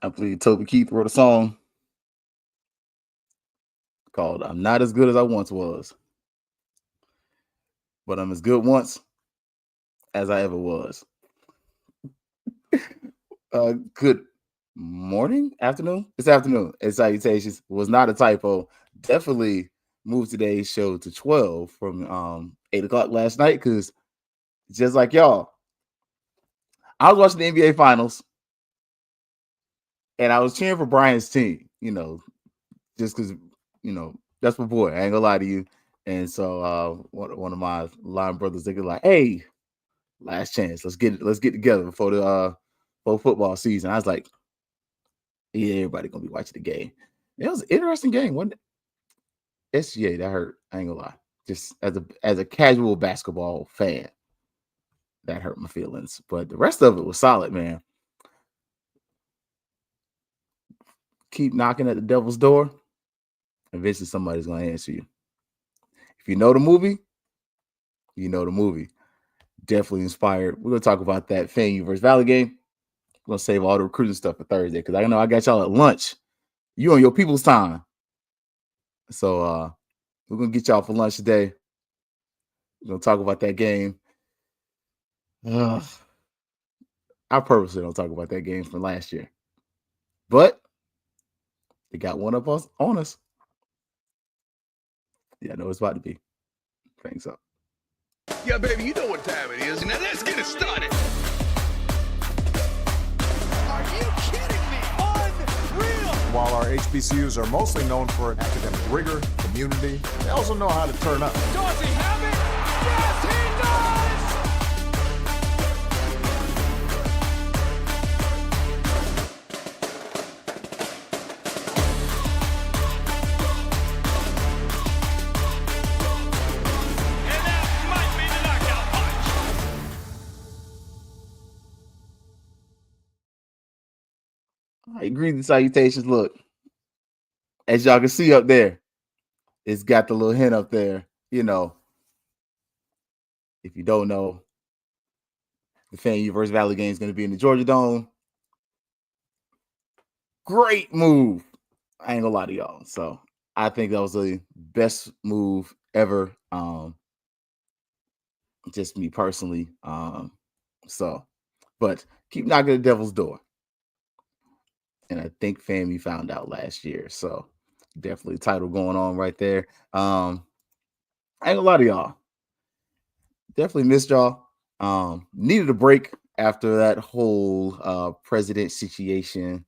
I believe Toby Keith wrote a song called "I'm Not as Good as I Once Was, but I'm as good once as I ever was." Good morning, afternoon. It's afternoon. And salutations was not a typo. Definitely moved today's show to 12 from 8 o'clock last night because just like y'all, I was watching the NBA Finals and I was cheering for Brian's team. Just because that's my boy. I ain't gonna lie to you. And so one of my line brothers, they could like, hey, last chance. Let's get together before the football season. I was like, yeah, everybody gonna be watching the game. It was an interesting game, wasn't it? SGA, that hurt. I ain't gonna lie. Just as a casual basketball fan, that hurt my feelings. But the rest of it was solid, man. Keep knocking at the devil's door. Eventually somebody's gonna answer you. If you know the movie, you know the movie. Definitely inspired. We're gonna talk about that FAMU versus Valley game. We're gonna save all the recruiting stuff for Thursday because I know I got y'all at lunch. You on your people's time. So we're gonna get y'all for lunch today. We're gonna talk about that game. I purposely don't talk about that game from last year, but they got one up on us. Yeah, I know it's about to be. Fangs Up. Yeah, baby, you know what time it is. Now let's get it started. Are you kidding me? Unreal! While our HBCUs are mostly known for academic rigor, community, they also know how to turn up. Does he have it? Yes, he does! And that might be the knockout punch. All right, greetings, salutations. Look, as y'all can see up there, it's got the little hint up there. If you don't know, the FAMU versus Valley game is going to be in the Georgia Dome. Great move. I ain't gonna lie to y'all. So I think that was the best move ever. Just me personally. But keep knocking the devil's door. And I think FAMU found out last year. So definitely title going on right there. I ain't gonna lie to y'all. Definitely missed y'all. Needed a break after that whole president situation.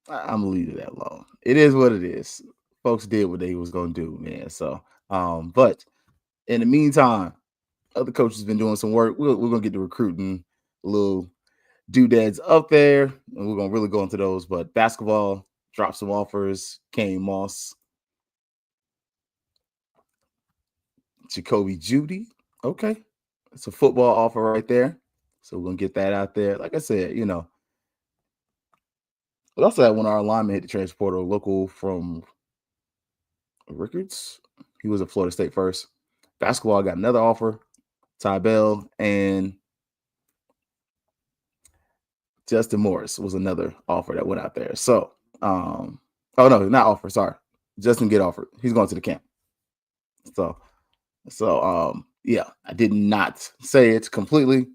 I'm gonna leave it that alone. It is what it is. Folks did what they was gonna do, man. So, but in the meantime, other coaches been doing some work. We're gonna get to recruiting little doodads up there, and we're gonna really go into those. But basketball dropped some offers. Kane Moss, Jacoby Judy. Okay, it's a football offer right there. So we're gonna get that out there. Like I said, but also that when our lineman hit the transfer portal, local from Rickards, he was at Florida State first. Basketball got another offer. Ty Bell and Justin Morris was another offer that went out there. So, oh no, not offer. Sorry, Justin get offered. He's going to the camp. So yeah, I did not say it completely,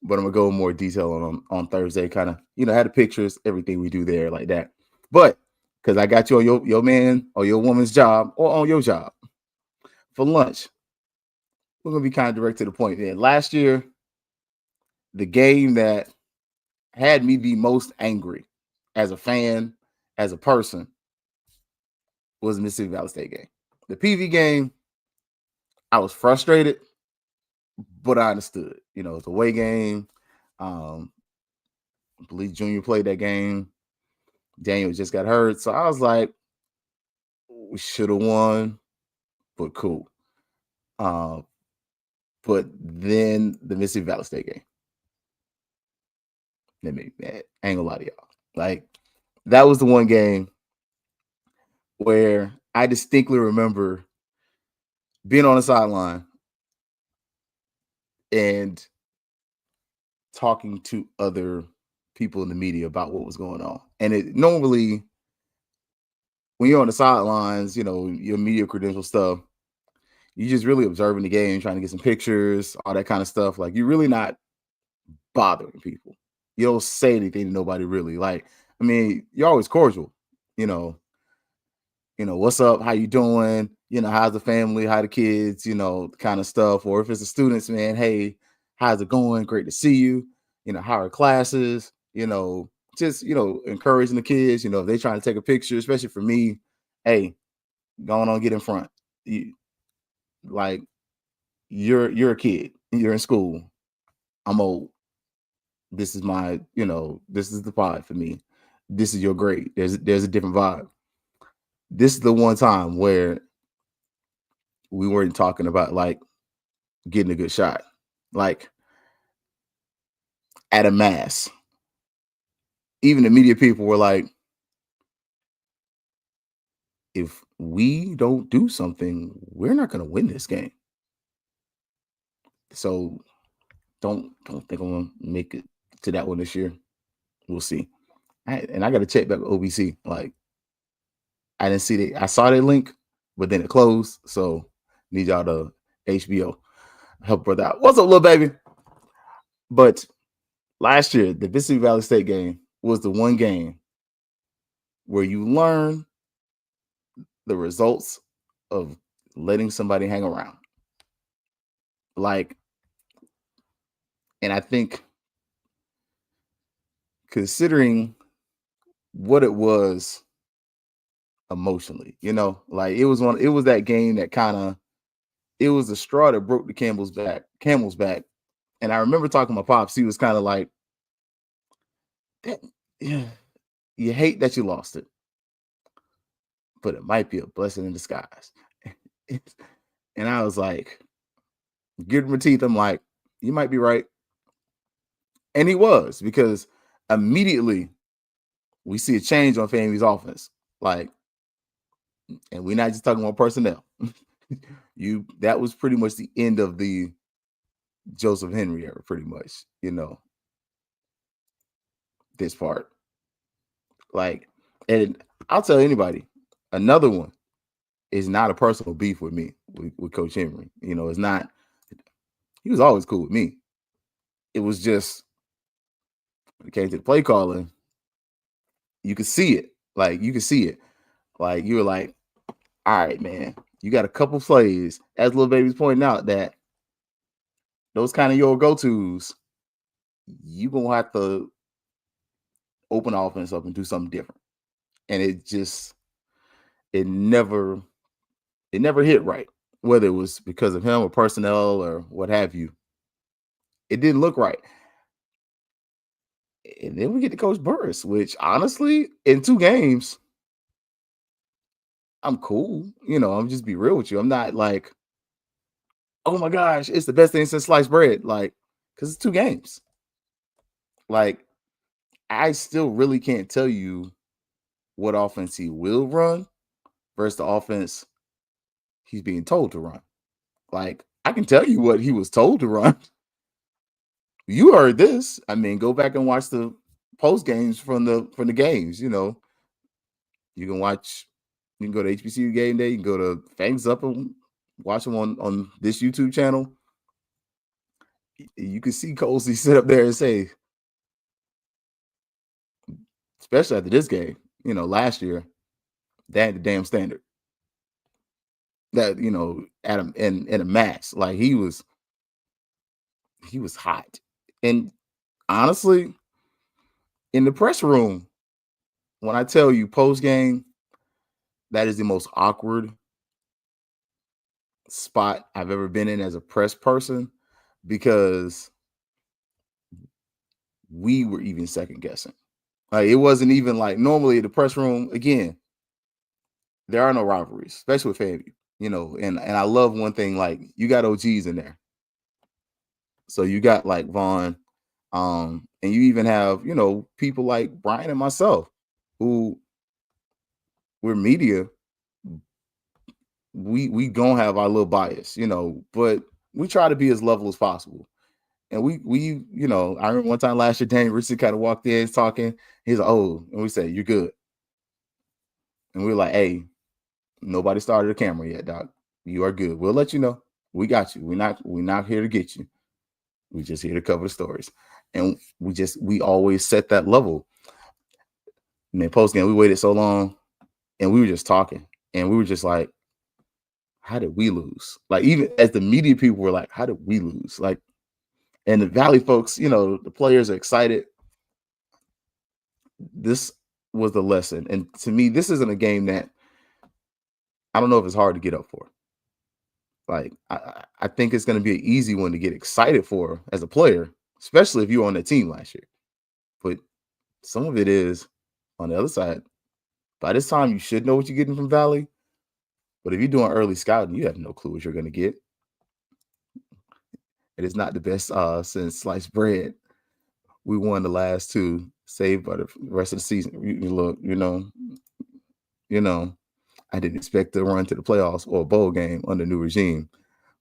but I'm gonna go in more detail on Thursday. Kind of, had the pictures, everything we do there like that. But because I got you on your man or your woman's job or on your job for lunch, we're gonna be kind of direct to the point. Then last year, the game that had me the most angry as a fan, as a person, was the Mississippi Valley State game. The PV game, I was frustrated, but I understood. It's a away game. I believe Junior played that game. Daniel just got hurt. So I was like, we should have won, but cool. But then the Mississippi Valley State game, that made me mad. I ain't gonna lie to y'all. Like, that was the one game where I distinctly remember being on the sideline and talking to other people in the media about what was going on. And it normally, when you're on the sidelines, your media credential stuff, you're just really observing the game, trying to get some pictures, all that kind of stuff. Like, you're really not bothering people. You don't say anything to nobody really. Like, I mean, you're always cordial, what's up, how you doing, how's the family, how the kids, kind of stuff. Or if it's the students, man, hey, how's it going, great to see you, how are classes, just encouraging the kids, if they trying to take a picture, especially for me, hey, going on, get in front. Like, you're a kid, you're in school, I'm old, this is my, this is the vibe for me, this is your grade, there's a different vibe. This is the one time where we weren't talking about like getting a good shot. Like, at a mass, even the media people were like, if we don't do something, we're not going to win this game. So don't think I'm going to make it to that one this year. We'll see. And I got to check back with OBC. Like, I didn't see I saw that link, but then it closed. So need y'all to HBO help brother out. What's up, little baby? But last year, the Mississippi Valley State game was the one game where you learn the results of letting somebody hang around. Like, and I think considering what it was emotionally, like it was that game that it was the straw that broke the camel's back. And I remember talking to my pops, he was kind of like, yeah, you hate that you lost it, but it might be a blessing in disguise. And I was like, gritting my teeth, I'm like, you might be right. And he was, because immediately we see a change on FAMU's offense. Like, and we're not just talking about personnel. That was pretty much the end of the Joseph Henry era, pretty much, this part. Like, and I'll tell anybody, another one is not a personal beef with me, with Coach Henry. It's not, he was always cool with me. It was just, when it came to the play calling, you could see it. Like, you were like, all right, man, you got a couple plays, as little baby's pointing out, that those kind of your go-tos, you gonna have to open the offense up and do something different. And it never hit right, whether it was because of him or personnel or what have you. It didn't look right. And then we get to Coach Burris, which honestly, in 2 games, I'm cool. I'm just be real with you. I'm not like, oh my gosh, it's the best thing since sliced bread. Like, because it's 2 games. Like, I still really can't tell you what offense he will run versus the offense he's being told to run. Like, I can tell you what he was told to run. You heard this. I mean, go back and watch the post games from the games. You can watch. You can go to HBCU game day. You can go to Fangs Up and watch them on this YouTube channel. You can see Colsey sit up there and say, especially after this game, last year, they had the damn standard. That, at in a match, like he was hot. And honestly, in the press room, when I tell you post game, that is the most awkward spot I've ever been in as a press person, because we were even second guessing. Like, it wasn't even like, normally the press room, again, there are no rivalries, especially with FAMU, and I love one thing, like, you got OGs in there. So you got like Vaughn, and you even have, people like Brian and myself, who we're media. We gonna have our little bias, but we try to be as level as possible. And we you know, I remember one time last year, Daniel Richardson kind of walked in talking. He's like, "Oh," and we said, "You're good." And we were like, "Hey, nobody started a camera yet, Doc. You are good. We'll let you know. We got you. We're not here to get you. We're just here to cover the stories." And we always set that level. And then post game, we waited so long, and we were just talking, and we were just like, "How did we lose?" Like, even as the media people were like, "How did we lose?" Like, and the Valley folks, you know, the players are excited. This was the lesson, and to me, this isn't a game that I don't know if it's hard to get up for. Like, I think it's going to be an easy one to get excited for as a player, especially if you were on the team last year. But some of it is on the other side. By this time, you should know what you're getting from Valley. But if you're doing early scouting, you have no clue what you're going to get. It is not the best since sliced bread. We won the last two, saved by the rest of the season. You look, you know, I didn't expect to run to the playoffs or a bowl game under new regime,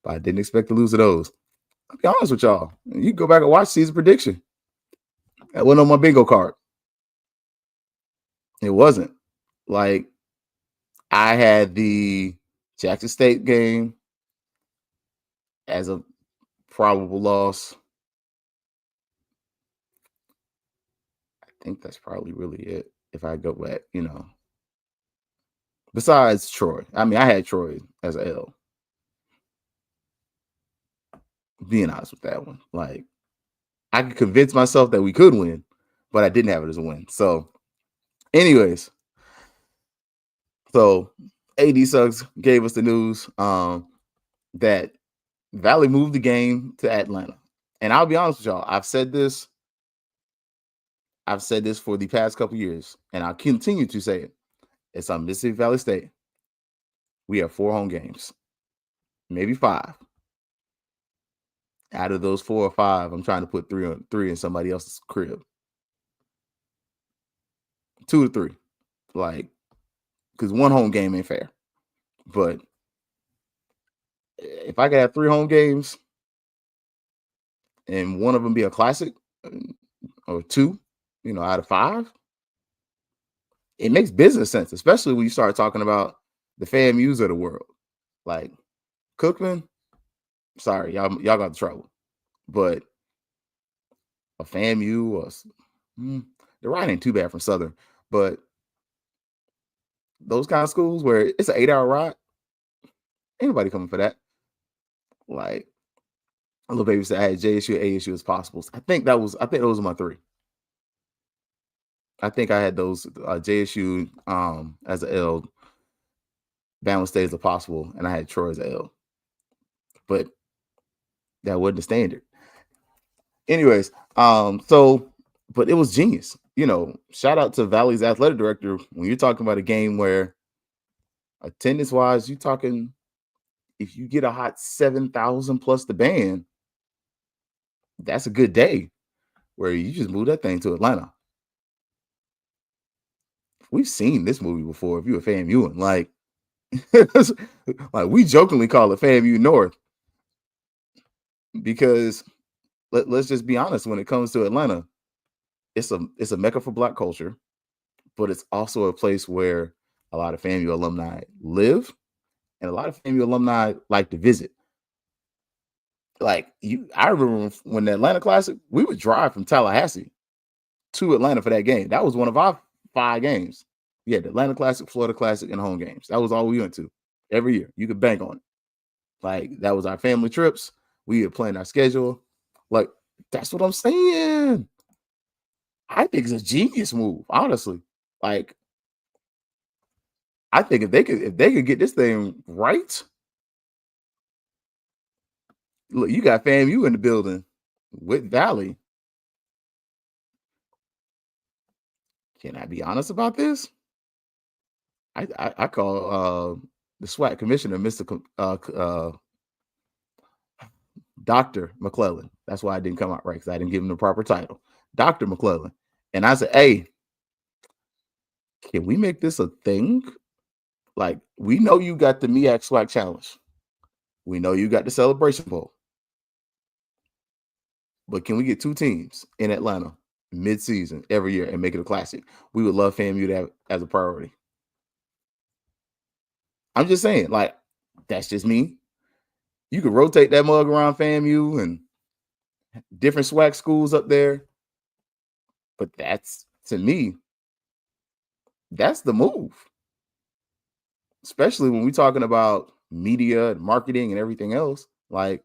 but I didn't expect to lose to those. I'll be honest with y'all. You can go back and watch season prediction. That wasn't on my bingo card. It wasn't. Like, I had the Jackson State game as a probable loss. I think that's probably really it. If I go back, you know. Besides Troy. I mean, I had Troy as an L. Being honest with that one. Like, I could convince myself that we could win, but I didn't have it as a win. So, anyways. So, AD Suggs gave us the news that Valley moved the game to Atlanta. And I'll be honest with y'all, I've said this for the past couple years, and I'll continue to say it. It's on Mississippi Valley State. We have 4 home games, maybe 5. Out of those 4 or 5, I'm trying to put 3 in somebody else's crib. 2 to 3, like, because 1 home game ain't fair. But if I could have 3 home games and one of them be a classic, or 2, you know, out of 5, it makes business sense, especially when you start talking about the FAMUs of the world. Like Cookman, sorry, y'all got the trouble. But a FAMU or the ride ain't too bad from Southern, but those kind of schools where it's an 8-hour ride, anybody coming for that? Like, a little baby said I had JSU, ASU as possibles. I think those are my 3. I think I had those JSU as an L, Bama State as a possible, and I had Troy as an L. But that wasn't the standard. Anyways, but it was genius. You know, shout out to Valley's athletic director when you're talking about a game where attendance-wise, you're talking if you get a hot 7,000 plus the band, that's a good day where you just move that thing to Atlanta. We've seen this movie before. If you're a FAMU, like, like we jokingly call it FAMU North because let's just be honest. When it comes to Atlanta, it's a mecca for Black culture, but it's also a place where a lot of FAMU alumni live, and a lot of FAMU alumni like to visit. Like I remember when the Atlanta Classic, we would drive from Tallahassee to Atlanta for that game. That was one of our 5 games. We had the Atlanta Classic, Florida Classic, and home games. That was all we went to every year. You could bank on it. Like, that was our family trips. We had planned our schedule. Like, that's what I'm saying. I think it's a genius move, honestly. Like, I think if they could get this thing right. Look, you got FAMU in the building with Valley. Can I be honest about this? I call the SWAT commissioner Mr. Dr. McClellan. That's why I didn't come out right, because I didn't give him the proper title. Dr. McClellan. And I said, hey, can we make this a thing? Like, we know you got the MEAC SWAC Challenge. We know you got the Celebration Bowl. But can we get 2 teams in Atlanta mid-season every year and make it a classic? We would love FAMU to have as a priority. I'm just saying, like, that's just me. You could rotate that mug around FAMU and different SWAC schools up there. But that's, to me, that's the move. Especially when we're talking about media and marketing and everything else. Like,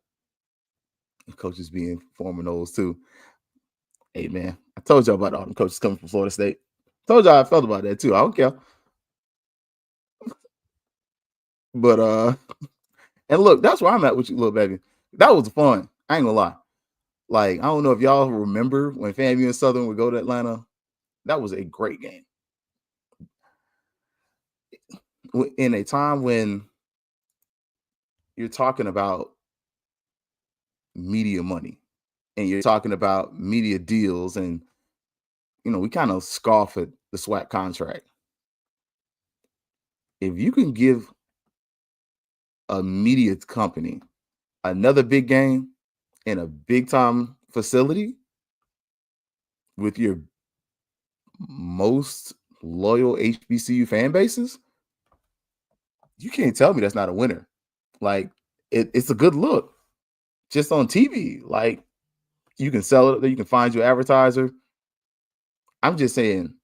coaches being former those too. Hey, man, I told y'all about all them coaches coming from Florida State. Told y'all I felt about that too. I don't care. But, and look, that's where I'm at with you, little baby. That was fun. I ain't gonna lie. Like, I don't know if y'all remember when FAMU and Southern would go to Atlanta. That was a great game. In a time when you're talking about media money and you're talking about media deals, and we kind of scoff at the SWAC contract. If you can give a media company another big game in a big time facility with your most loyal HBCU fan bases, you can't tell me that's not a winner. Like, it's a good look just on TV. Like, you can sell it, you can find your advertiser. I'm just saying,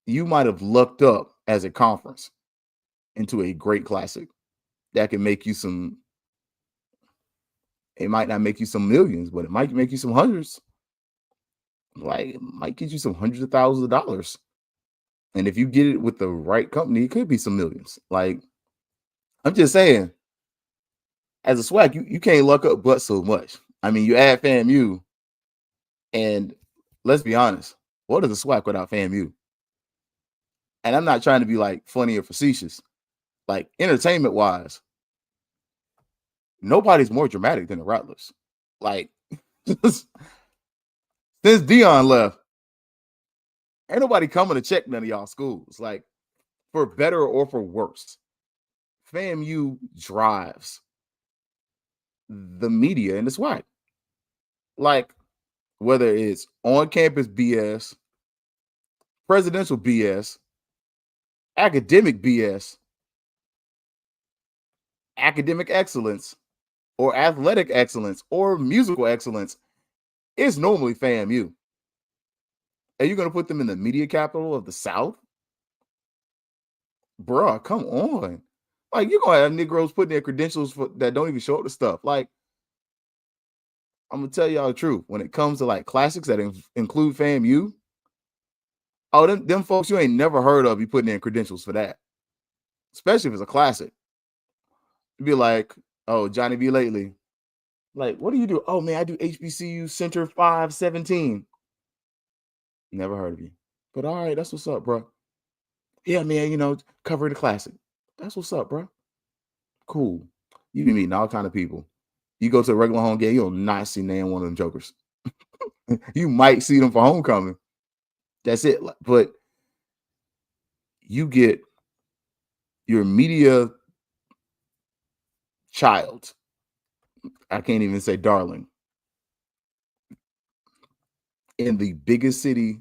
you might have lucked up as a conference into a great classic that can make you some. It might not make you some millions, but it might make you some hundreds. Like, it might get you some hundreds of thousands of dollars. And if you get it with the right company, it could be some millions. Like, I'm just saying, as a SWAC, you can't luck up but so much. I mean, you add FAMU, and let's be honest, what is a SWAC without FAMU? And I'm not trying to be like funny or facetious. Like, entertainment wise, nobody's more dramatic than the Rattlers. Like, since Dion left, ain't nobody coming to check none of y'all schools. Like, for better or for worse, FAMU drives the media in the SWAC. Like, whether it's on campus BS, presidential BS, academic BS, academic excellence, or athletic excellence, or musical excellence, it's normally FAMU. Are you going to put them in the media capital of the South? Bruh, come on. Like, you're going to have Negroes putting their credentials that don't even show up to stuff. Like, I'm going to tell y'all the truth. When it comes to, like, classics that include FAMU, them folks you ain't never heard of be putting in credentials for that. Especially if it's a classic. You'd be like, oh, Johnny B. Lately. Like, what do you do? Oh, man, I do HBCU Center 517. Never heard of you. But all right, that's what's up, bro. Yeah, man, cover the classic. That's what's up, bro. Cool. You be meeting all kind of people. You go to a regular home game, you'll not see name one of them jokers. You might see them for homecoming. That's it. But you get your media child. I can't even say darling. In the biggest city,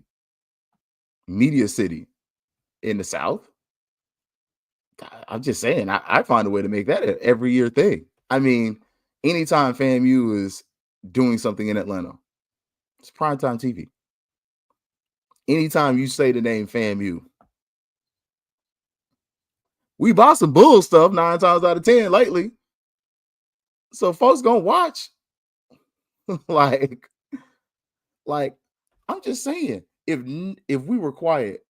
media city in the South. I'm just saying, I find a way to make that an every year thing. I mean, anytime FAMU is doing something in Atlanta, it's primetime TV. Anytime you say the name FAMU, we bought some bull stuff 9 times out of 10 lately. So folks gonna watch. like, I'm just saying, if we were quiet,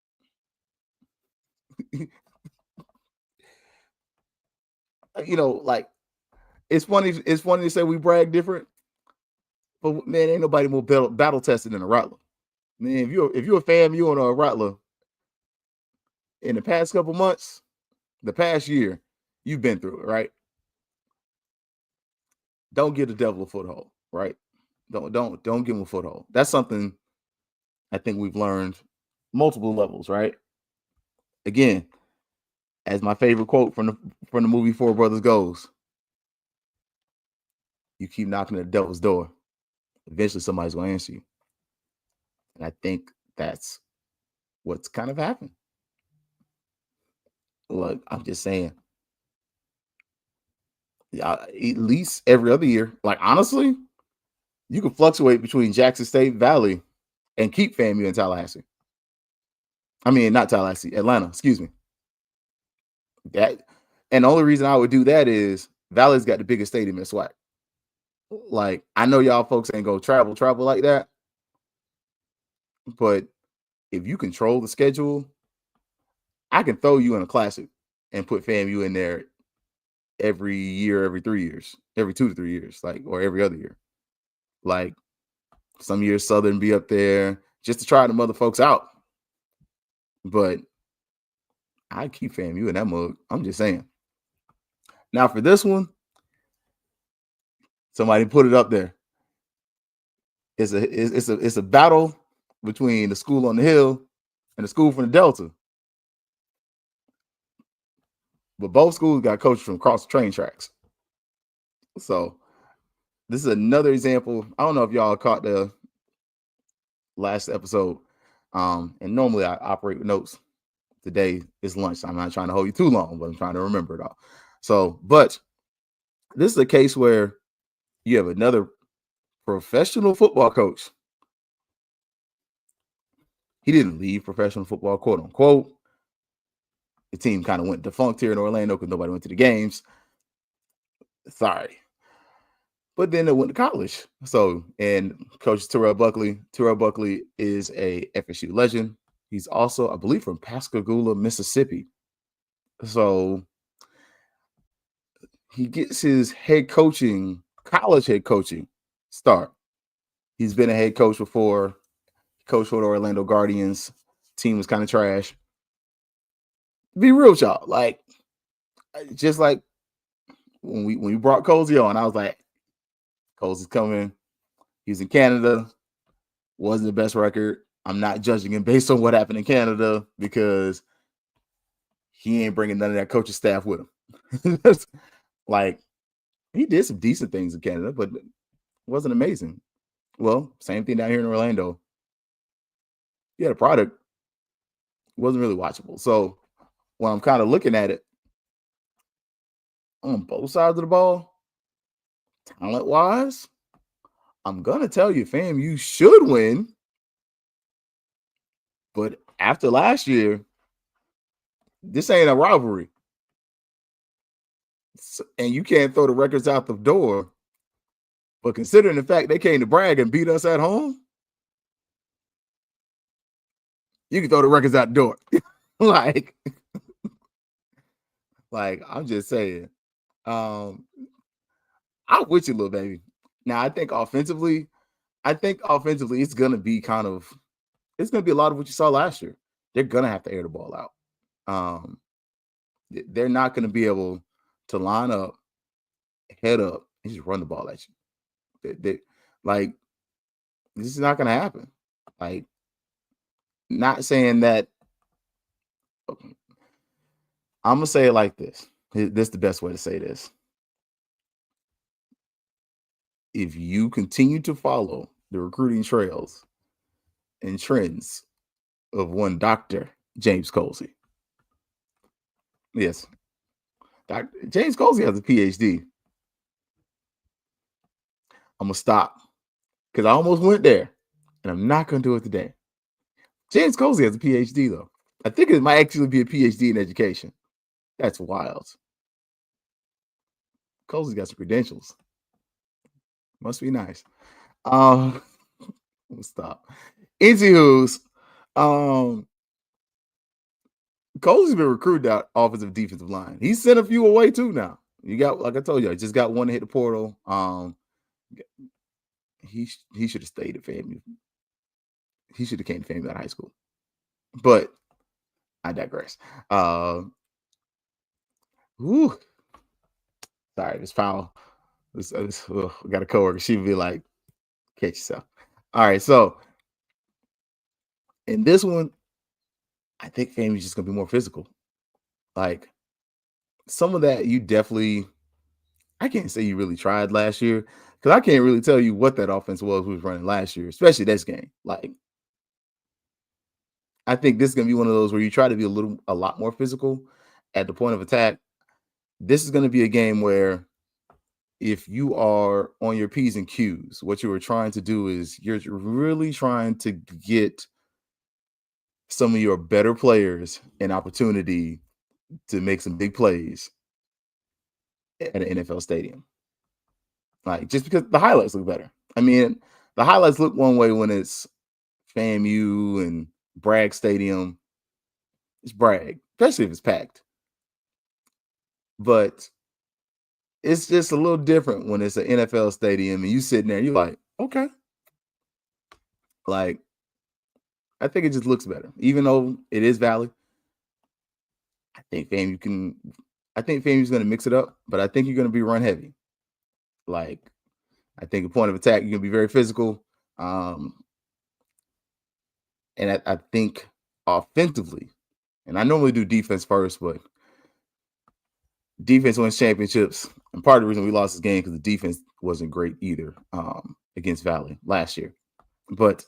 like, it's funny to say we brag different, but man, ain't nobody more battle tested than a Rattler. Man, if you're a FAMU and a Rattler in the past couple months, the past year, you've been through it, right? Don't give the devil a foothold, right? Don't give him a foothold. That's something I think we've learned multiple levels, right? Again, as my favorite quote from the movie Four Brothers goes, you keep knocking at the devil's door, eventually somebody's going to answer you. And I think that's what's kind of happened. Look, I'm just saying, at least every other year. Like, honestly, you can fluctuate between Jackson State, Valley, and keep FAMU in Tallahassee. I mean, not Tallahassee, Atlanta, excuse me. And the only reason I would do that is Valley's got the biggest stadium in SWAC. Like, I know y'all folks ain't go travel like that, but if you control the schedule, I can throw you in a classic and put FAMU in there every year, every 3 years, every 2 to 3 years, like, or every other year. Like, some years Southern be up there just to try the mother folks out. But I keep FAMU in that mug. I'm just saying. Now for this one, somebody put it up there. It's a battle between the school on the hill and the school from the Delta. But both schools got coaches from across the train tracks. So this is another example. I don't know if y'all caught the last episode. And normally I operate with notes. Today is lunch. I'm not trying to hold you too long, but I'm trying to remember it all. So, but this is a case where you have another professional football coach. He didn't leave professional football, quote unquote. The team kind of went defunct here in Orlando because nobody went to the games. Sorry. But then they went to college. So, and Coach Terrell Buckley is a FSU legend. He's also, I believe, from Pascagoula, Mississippi. So he gets his college head coaching start. He's been a head coach before. Coach for the Orlando Guardians. Team was kind of trash. Be real with y'all. Like, just like when we brought Cozy on, I was like, Cozy's coming. He's in Canada. Wasn't the best record. I'm not judging him based on what happened in Canada because he ain't bringing none of that coaching staff with him. Like, he did some decent things in Canada, but it wasn't amazing. Well, same thing down here in Orlando. He had a product. It wasn't really watchable. So when I'm kind of looking at it on both sides of the ball, talent-wise, I'm going to tell you, FAMU should win. But after last year, this ain't a rivalry. And you can't throw the records out the door. But considering the fact they came to brag and beat us at home, you can throw the records out the door. like, I'm just saying. I'm with you, little baby. Now, I think offensively, it's going to be it's going to be a lot of what you saw last year. They're going to have to air the ball out. They're not going to be able to line up, head up, and just run the ball at you. Like, this is not going to happen. Like, not saying that. I'm going to say it like this. This is the best way to say this. If you continue to follow the recruiting trails and trends of one Dr. James Colsey. Yes. James Colsey has a PhD. I'm going to stop because I almost went there and I'm not going to do it today. James Colsey has a PhD, though. I think it might actually be a PhD in education. That's wild. Colsey's got some credentials. Must be nice. We'll stop. Anywho's, Colsey's been recruited out offensive defensive line. He sent a few away too now. You got, like I told you, I just got one to hit the portal. He should have stayed at FAMU. He should have came to FAMU out of high school. But I digress. Sorry, this foul. We got a coworker. She would be like, catch yourself. All right, so in this one, I think FAMU is just going to be more physical. Like, some of that you definitely, I can't say you really tried last year Because I can't really tell you what that offense was we was running last year, especially this game. Like, I think this is going to be one of those where you try to be a lot more physical at the point of attack. This is going to be a game where if you are on your P's and Q's, what you are trying to do is you're really trying to get some of your better players an opportunity to make some big plays at an NFL stadium. Like, just because the highlights look better. I mean, the highlights look one way when it's FAMU and Bragg Stadium. It's Bragg, especially if it's packed. But it's just a little different when it's an NFL stadium and you sitting there and you're like, okay. Like, I think it just looks better. Even though it is Valley, I think FAMU's going to mix it up, but I think you're going to be run heavy. Like, I think a point of attack, you're going to be very physical. And I think offensively, and I normally do defense first, but defense wins championships. And part of the reason we lost this game because the defense wasn't great either against Valley last year. But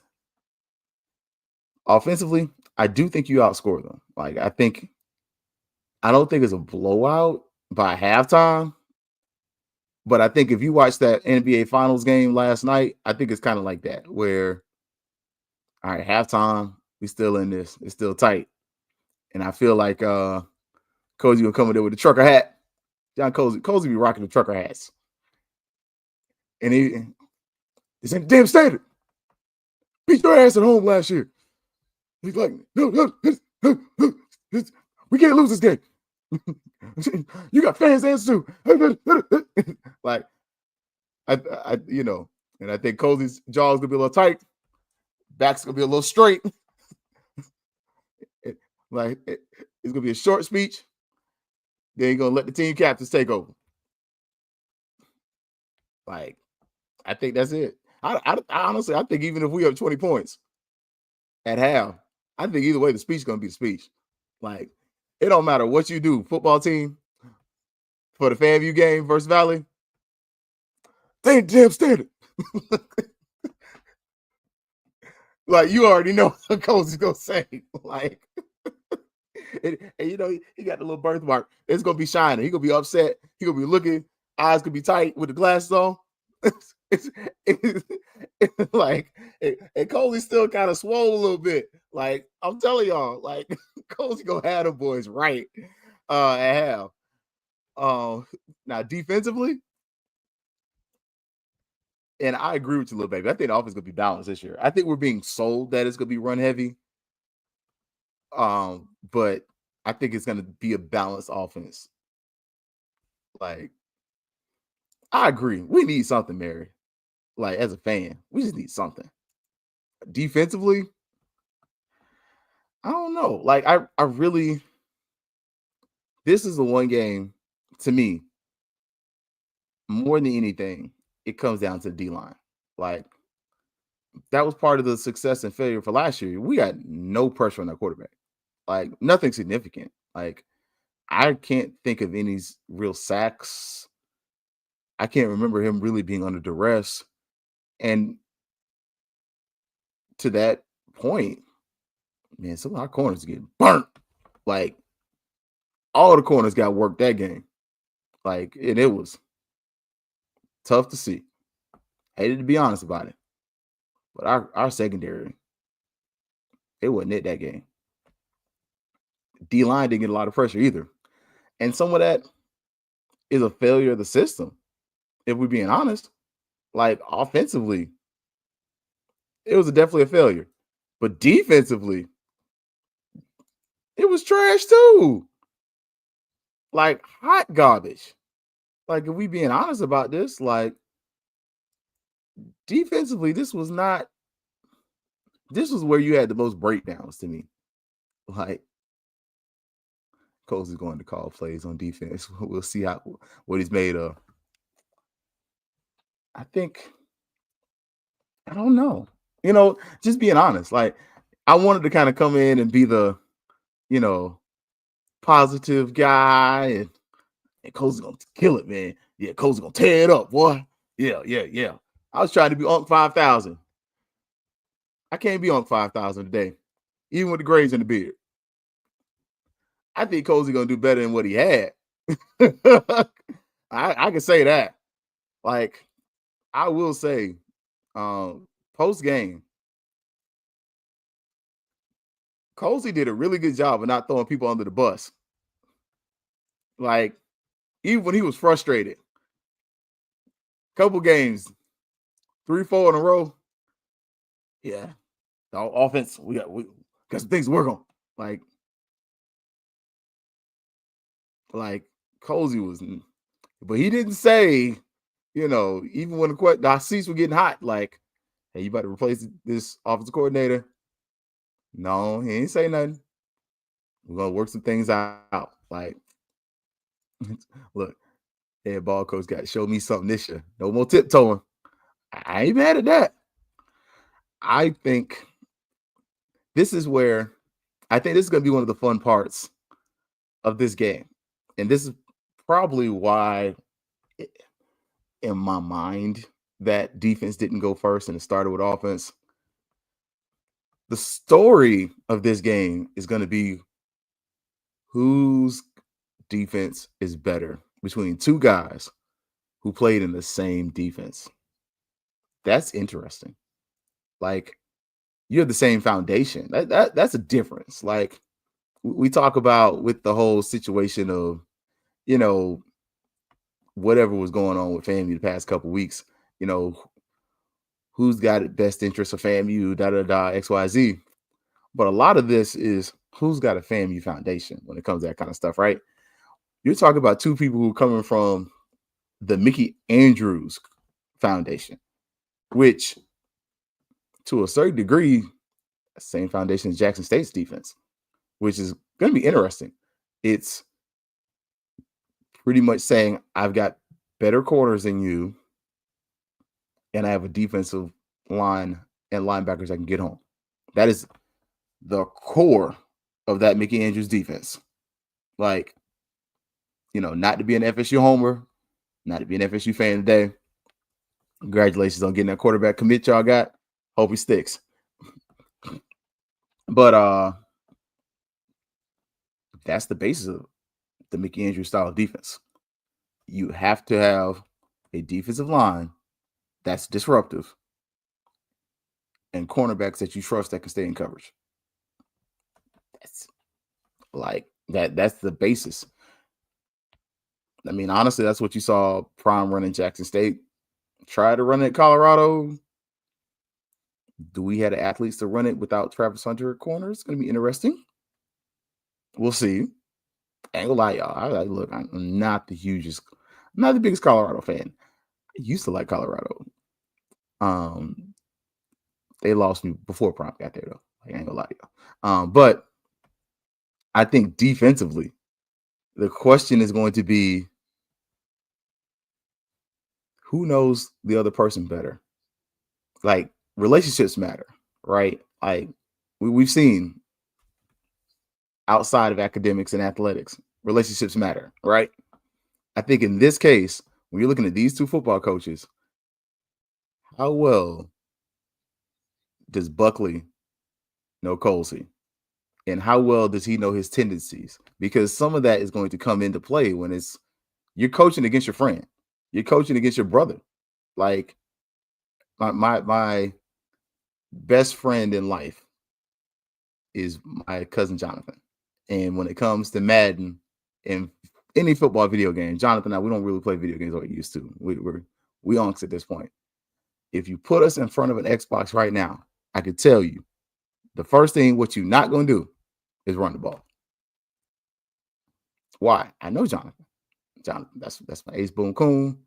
offensively, I do think you outscore them. Like, I don't think it's a blowout by halftime. But I think if you watch that NBA Finals game last night, I think it's kind of like that, where, all right, halftime, we still in this. It's still tight. And I feel like Cozy will come in there with the trucker hat. John Cozy be rocking the trucker hats. And it's in the damn standard. Beat your ass at home last year. He's like, no, we can't lose this game. You got fans hands too. Like, I and I think Cozy's jaw's gonna be a little tight, back's gonna be a little straight. It's gonna be a short speech. Then he's gonna let the team captains take over. Like, I think that's it. I honestly, I think even if we have 20 points at half, I think either way the speech is gonna be the speech. Like, it don't matter what you do, football team, for the FAMU game versus Valley, they ain't damn standard. Like, you already know what Cozy's gonna say. Like, and you know, he got the little birthmark. It's gonna be shining. He's gonna be upset. He's gonna be looking, eyes gonna be tight with the glasses on. It's like, and Cozy's still kind of swole a little bit. Like, I'm telling y'all, like, Cozy gonna have the boys right at half. Now defensively, and I agree with you, little baby. I think the offense is gonna be balanced this year. I think we're being sold that it's gonna be run heavy. But I think it's gonna be a balanced offense. Like, I agree. We need something, Mary. Like, as a fan, we just need something. Defensively, I don't know. Like, I really, this is the one game, to me, more than anything, it comes down to the D-line. Like, that was part of the success and failure for last year. We got no pressure on our quarterback. Like, nothing significant. Like, I can't think of any real sacks. I can't remember him really being under duress. And to that point, man, some of our corners get burnt. Like, all the corners got worked that game. Like, and it was tough to see. Hated to be honest about it. But our secondary, it wasn't it that game. D-line didn't get a lot of pressure either. And some of that is a failure of the system, if we're being honest. Like, offensively, it was definitely a failure. But defensively, it was trash too. Like, hot garbage. Like, if we being honest about this, like, defensively, this was where you had the most breakdowns to me. Like, Cozy's going to call plays on defense. We'll see what he's made of. I don't know. You know, just being honest. Like, I wanted to kind of come in and be the, you know, positive guy, and Cozy's gonna kill it, man. Yeah, Cozy's gonna tear it up, boy. Yeah. I was trying to be on 5,000. I can't be on 5,000 today, even with the grades and the beard. I think Cozy gonna do better than what he had. I can say that. Like, I will say, post game, Cozy did a really good job of not throwing people under the bus. Like, even when he was frustrated, couple games, 3-4 in a row. Yeah, the offense, we got some things to work on. Like Cozy was, but he didn't say, even when the seats were getting hot, like, hey, you about to replace this offensive coordinator? No, he ain't say nothing. We're gonna work some things out. Like, look, head ball coach got to show me something this year. No more tiptoeing. I ain't mad at that. I think this is where I think this is gonna be one of the fun parts of this game. And this is probably why in my mind that defense didn't go first and it started with offense. The story of this game is going to be whose defense is better between two guys who played in the same defense. That's interesting. Like, you have the same foundation. That's a difference. Like, we talk about with the whole situation of, whatever was going on with FAMU the past couple weeks, who's got it best interest of FAMU, XYZ. But a lot of this is who's got a FAMU foundation when it comes to that kind of stuff, right? You're talking about two people who are coming from the Mickey Andrews Foundation, which to a certain degree, same foundation as Jackson State's defense, which is going to be interesting. It's pretty much saying I've got better corners than you, and I have a defensive line and linebackers I can get home. That is the core of that Mickey Andrews defense. Like, not to be an FSU homer, not to be an FSU fan today. Congratulations on getting that quarterback commit y'all got. Hope he sticks. But that's the basis of the Mickey Andrews style of defense. You have to have a defensive line that's disruptive and cornerbacks that you trust that can stay in coverage. That's like that. That's the basis. I mean, honestly, that's what you saw Prime run in Jackson State. Try to run it at Colorado. Do we have the athletes to run it without Travis Hunter at corner? It's going to be interesting. We'll see. I ain't gonna lie, y'all. Look, I'm not the biggest Colorado fan. I used to like Colorado. They lost me before Prime got there, though. I ain't gonna lie to y'all. But I think defensively, the question is going to be who knows the other person better. Like, relationships matter, right? Like, we've seen outside of academics and athletics, relationships matter, right? I think in this case, when you're looking at these two football coaches, how well does Buckley know Colsey? And how well does he know his tendencies? Because some of that is going to come into play when you're coaching against your friend. You're coaching against your brother. Like, my best friend in life is my cousin Jonathan. And when it comes to Madden and any football video game, Jonathan and I, we don't really play video games like we used to. We unks at this point. If you put us in front of an Xbox right now, I could tell you the first thing what you're not going to do is run the ball. Why? I know Jonathan. That's my ace boom coon.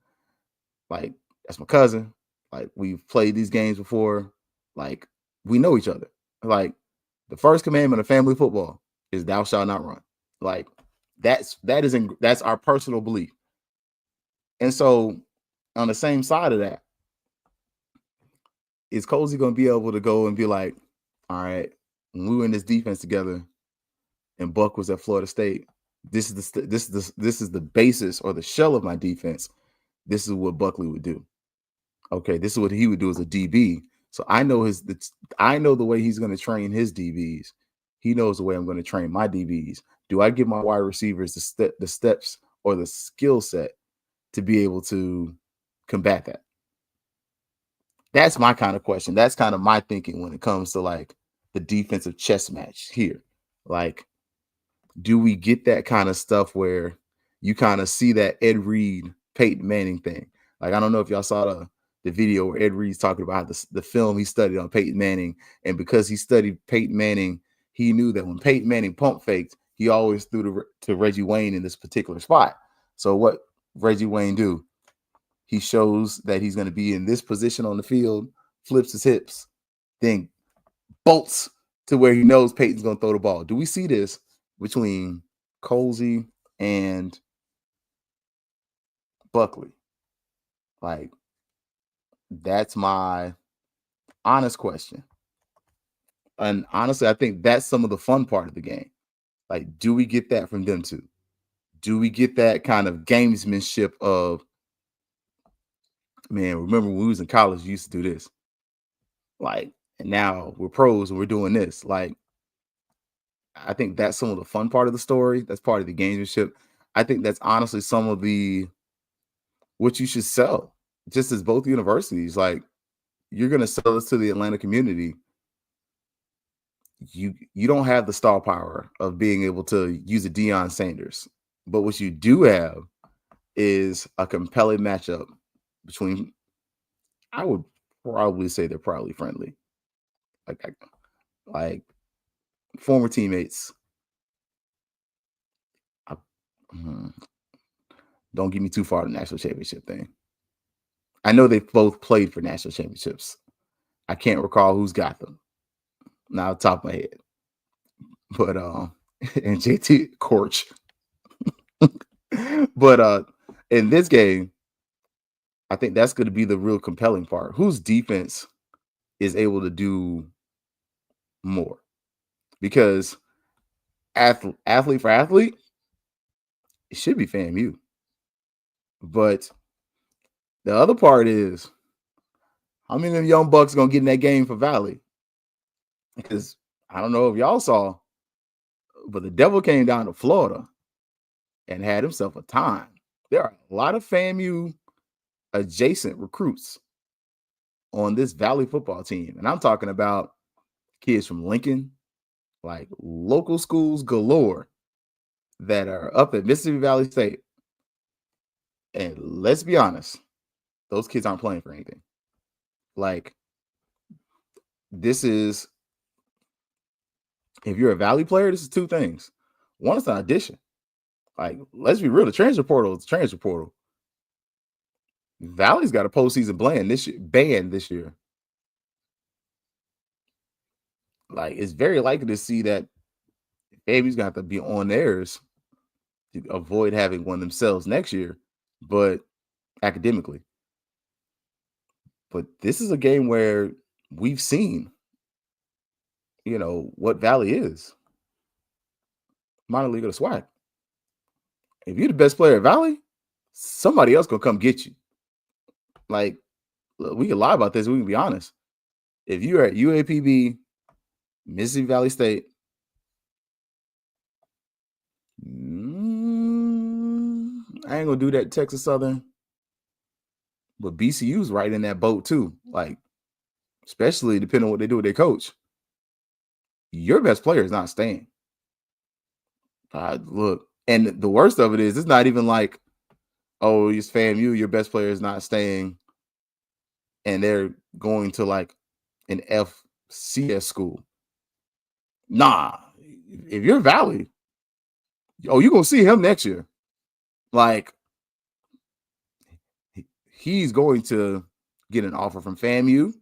Like, that's my cousin. Like, we've played these games before. Like, we know each other. Like, the first commandment of family football is thou shalt not run. Like, that's our personal belief. And so on the same side of that, is Colsey going to be able to go and be like, all right, when we were in this defense together and Buck was at Florida State, this is the basis or the shell of my defense. This is what Buckley would do. okay, this is what he would do as a DB. So I know I know the way he's going to train his DBs. He knows the way I'm going to train my DBs. Do I give my wide receivers the steps or the skill set to be able to combat that? That's my kind of question. That's kind of my thinking when it comes to like the defensive chess match here. Like, do we get that kind of stuff where you kind of see that Ed Reed, Peyton Manning thing? Like, I don't know if y'all saw the video where Ed Reed's talking about the film he studied on Peyton Manning. And because he studied Peyton Manning, he knew that when Peyton Manning pump faked, he always threw to Reggie Wayne in this particular spot. So what Reggie Wayne do? He shows that he's going to be in this position on the field, flips his hips, then bolts to where he knows Peyton's going to throw the ball. Do we see this between Colsey and Buckley? Like, that's my honest question. And honestly, I think that's some of the fun part of the game. Like, do we get that from them two? Do we get that kind of gamesmanship of, man, remember when we was in college, we used to do this. Like, and now we're pros and we're doing this. Like, I think that's some of the fun part of the story. That's part of the gamesmanship. I think that's honestly some of what you should sell, just as both universities. Like, you're going to sell this to the Atlanta community. You don't have the star power of being able to use a Deion Sanders, but what you do have is a compelling matchup between, I would probably say they're probably friendly, like former teammates. Don't get me too far to the national championship thing. I know they both played for national championships. I can't recall who's got them now, off the top of my head. But and JT Corch. But in this game, I think that's going to be the real compelling part. Whose defense is able to do more? Because athlete for athlete, it should be FAMU. But the other part is, how many of them young bucks going to get in that game for Valley? Because I don't know if y'all saw, but the devil came down to Florida and had himself a time. There are a lot of FAMU adjacent recruits on this Valley football team. And I'm talking about kids from Lincoln, like local schools galore that are up at Mississippi Valley State. And let's be honest, those kids aren't playing for anything. Like, this is, if you're a Valley player, this is two things. One is an audition. Like, let's be real, the transfer portal is the transfer portal. Valley's got a postseason ban this year. Like, it's very likely to see that FAMU's got to be on theirs to avoid having one themselves next year, but academically. But this is a game where we've seen, what Valley is. Minor league of the swag. If you're the best player at Valley, somebody else gonna come get you. Like, we can lie about this. We can be honest. If you're at UAPB, Mississippi Valley State, I ain't gonna do that Texas Southern, but BCU's right in that boat too. Like, especially depending on what they do with their coach. Your best player is not staying. Look, and the worst of it is, it's not even like, oh, it's FAMU, your best player is not staying, and they're going to like an FCS school. Nah, if you're Valley, you're gonna see him next year. Like, he's going to get an offer from FAMU,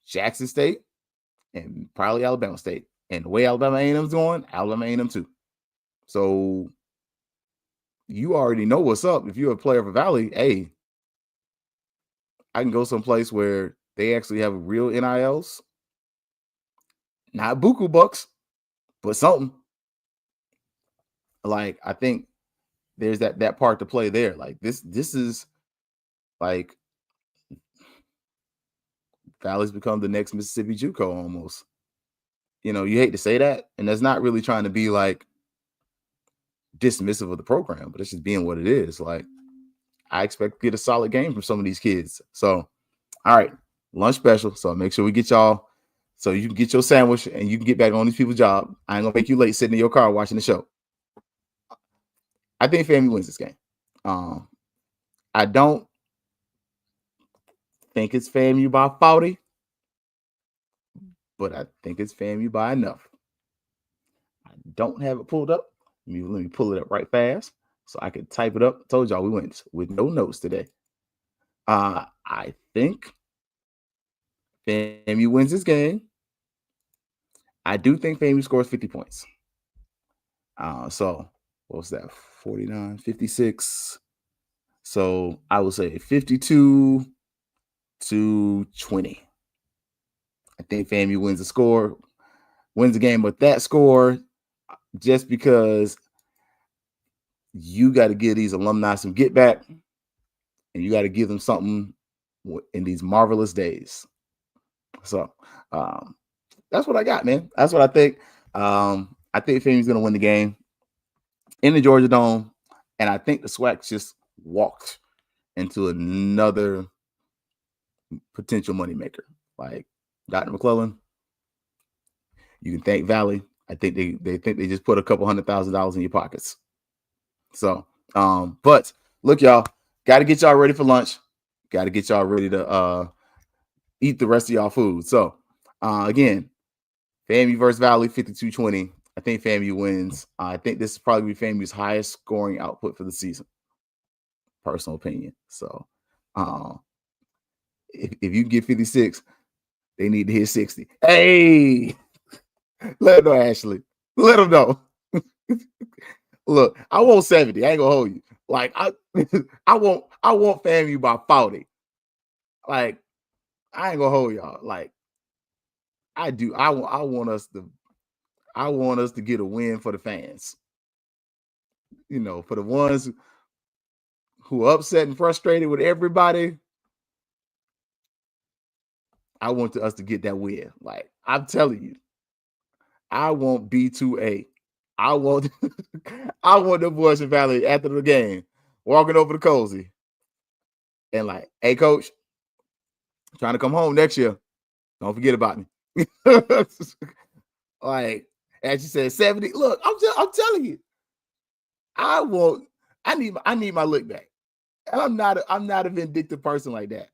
Jackson State, and probably Alabama State. And the way Alabama A&M's going, Alabama A&M too. So you already know what's up. If you're a player for Valley, hey, I can go someplace where they actually have real NILs. Not buku bucks, but something. Like, I think there's that part to play there. Like, this is like, Valley's become the next Mississippi JUCO almost. You know, you hate to say that, and that's not really trying to be like dismissive of the program, but it's just being what it is. Like, I expect to get a solid game from some of these kids. So, all right, lunch special. So make sure we get y'all so you can get your sandwich and you can get back on these people's job. I ain't gonna make you late sitting in your car watching the show. I think FAMU wins this game. I don't think it's FAMU by 40, but I think it's FAMU by enough. I don't have it pulled up. Let me pull it up right fast so I can type it up. Told y'all we went with no notes today. I think FAMU wins this game. I do think FAMU scores 50 points. So what was that? 49, 56. So I would say 52-20. I think FAMU wins the game with that score, just because you got to give these alumni some get back, and you got to give them something in these marvelous days. So that's what I got, man. That's what I think. I think FAMU's going to win the game in the Georgia Dome, and I think the SWAC just walked into another potential moneymaker. Like Dr. McClellan, you can thank Valley. I think they think they just put a couple $100,000 in your pockets. So, but look, y'all, got to get y'all ready for lunch. Got to get y'all ready to eat the rest of y'all food. So, again, FAMU versus Valley, 52-20. I think FAMU wins. I think this is probably FAMU's highest scoring output for the season. Personal opinion. So, if you can get 56, they need to hit 60. Hey, let them know, Ashley. Let them know. Look, I want 70. I ain't gonna hold you. Like I want FAMU by 40. Like, I ain't gonna hold y'all. Like, I do. I want us to get a win for the fans. You know, for the ones who are upset and frustrated with everybody. I want us to get that win. Like, I'm telling you, I want B2A. I want the boys in Valley after the game walking over to Cozy and like, hey, coach, trying to come home next year. Don't forget about me. Like, as you said, 70. Look, I'm telling you, I need my look back. And I'm not a vindictive person like that.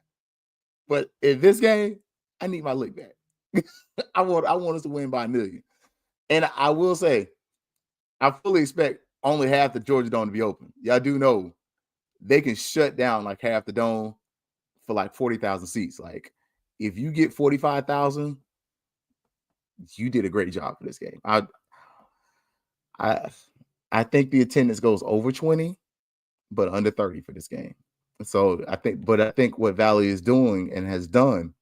But in this game, I need my lick back. I want us to win by 1 million. And I will say, I fully expect only half the Georgia Dome to be open. Y'all do know they can shut down like half the dome for like 40,000 seats. Like, if you get 45,000, you did a great job for this game. I think the attendance goes over 20, but under 30 for this game. So I think what Valley is doing and has done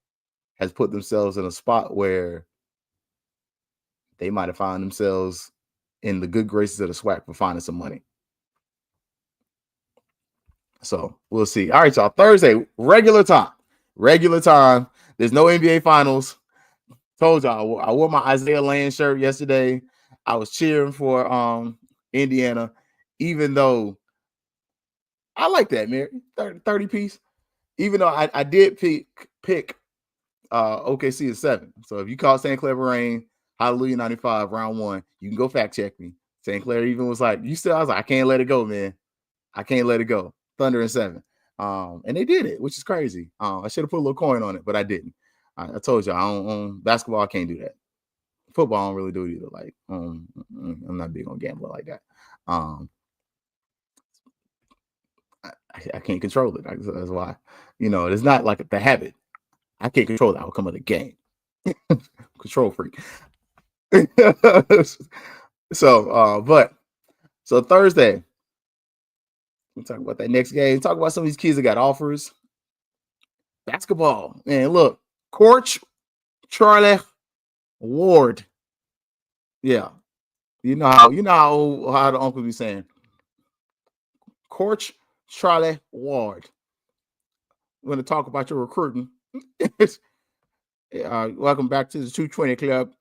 has put themselves in a spot where they might have found themselves in the good graces of the SWAC for finding some money. So we'll see. All right, y'all. Thursday, regular time. There's no NBA finals. Told y'all I wore my Isaiah Land shirt yesterday. I was cheering for Indiana, even though I like that, man. 30 piece. Even though I did pick OKC at 7. So if you call St. Clair Rain, Hallelujah 95, round 1, you can go fact check me. St. Clair even was like, I was like, I can't let it go, man. I can't let it go. Thunder and 7. And they did it, which is crazy. I should have put a little coin on it, but I didn't. I told you, I don't basketball, I can't do that. Football, I don't really do it either. Like, I'm not big on gambling like that. I can't control it. That's why, it's not like the habit. I can't control the outcome of the game. Control freak. So Thursday, we'll talk about that next game. Talk about some of these kids that got offers. Basketball, man. Look, Coach Charlie Ward. Yeah, you know how the uncle be saying. Coach Charlie Ward. We're going to talk about your recruiting. Welcome back to the 220 Club.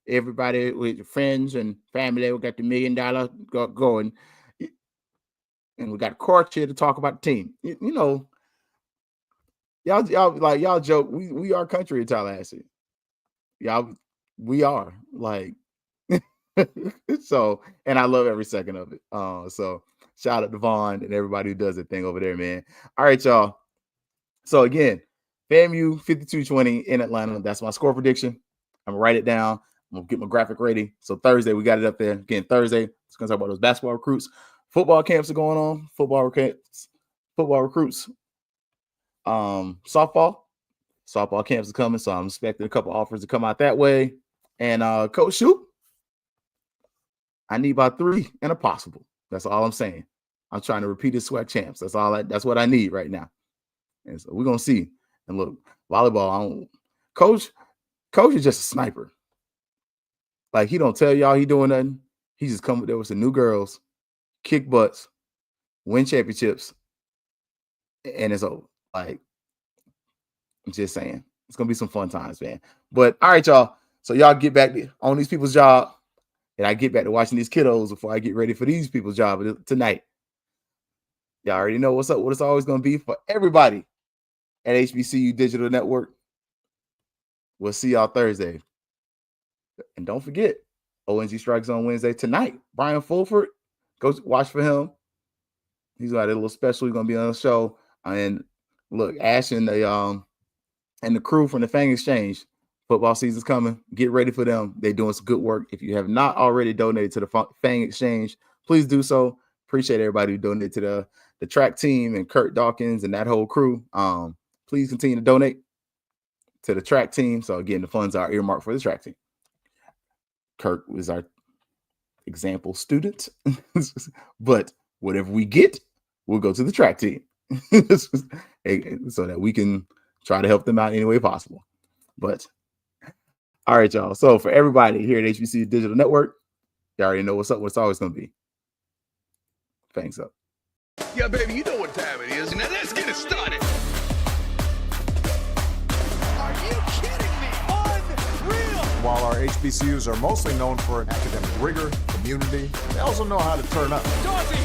Everybody with your friends and family, we got the $1 million going. And we got Court here to talk about the team. You know, y'all joke. We are country in Tallahassee. We are like so, and I love every second of it. So shout out to Vaughn and everybody who does the thing over there, man. All right, y'all. So again, FAMU 5220 in Atlanta. That's my score prediction. I'm gonna write it down. I'm gonna get my graphic ready. So Thursday, we got it up there. Again, Thursday, it's gonna talk about those basketball recruits. Football camps are going on. Football recruits. Softball camps are coming. So I'm expecting a couple offers to come out that way. And Coach Shoop, I need about 3 and a possible. That's all I'm saying. I'm trying to repeat his SWAC champs. That's what I need right now. And so we're gonna see. And look, volleyball, Coach is just a sniper. Like, he don't tell y'all he doing nothing. He just come there with some new girls, kick butts, win championships, and it's over. Like, I'm just saying, it's gonna be some fun times, man. But all right, y'all. So y'all get back on these people's job, and I get back to watching these kiddos before I get ready for these people's job tonight. Y'all already know what's up. What it's always gonna be for everybody at HBCU Digital Network. We'll see y'all Thursday. And don't forget, ONG Strikes on Wednesday tonight. Brian Fulford, go watch for him. He's got a little special. He's gonna be on the show. And look, Ash and the crew from the Fang Exchange. Football season's coming. Get ready for them. They're doing some good work. If you have not already donated to the Fang Exchange, please do so. Appreciate everybody who donated to the track team and Kurt Dawkins and that whole crew. Please continue to donate to the track team. So again, the funds are earmarked for the track team. Kirk was our example student, but whatever we get, we'll go to the track team so that we can try to help them out any way possible. But all right, y'all. So for everybody here at HBC Digital Network, you already know what's up. What's always going to be. Fangs Up. Yeah, baby, you know what time it is. Now let's get it started. Are you kidding me? Unreal! While our HBCUs are mostly known for academic rigor, community, they also know how to turn up. Dorothy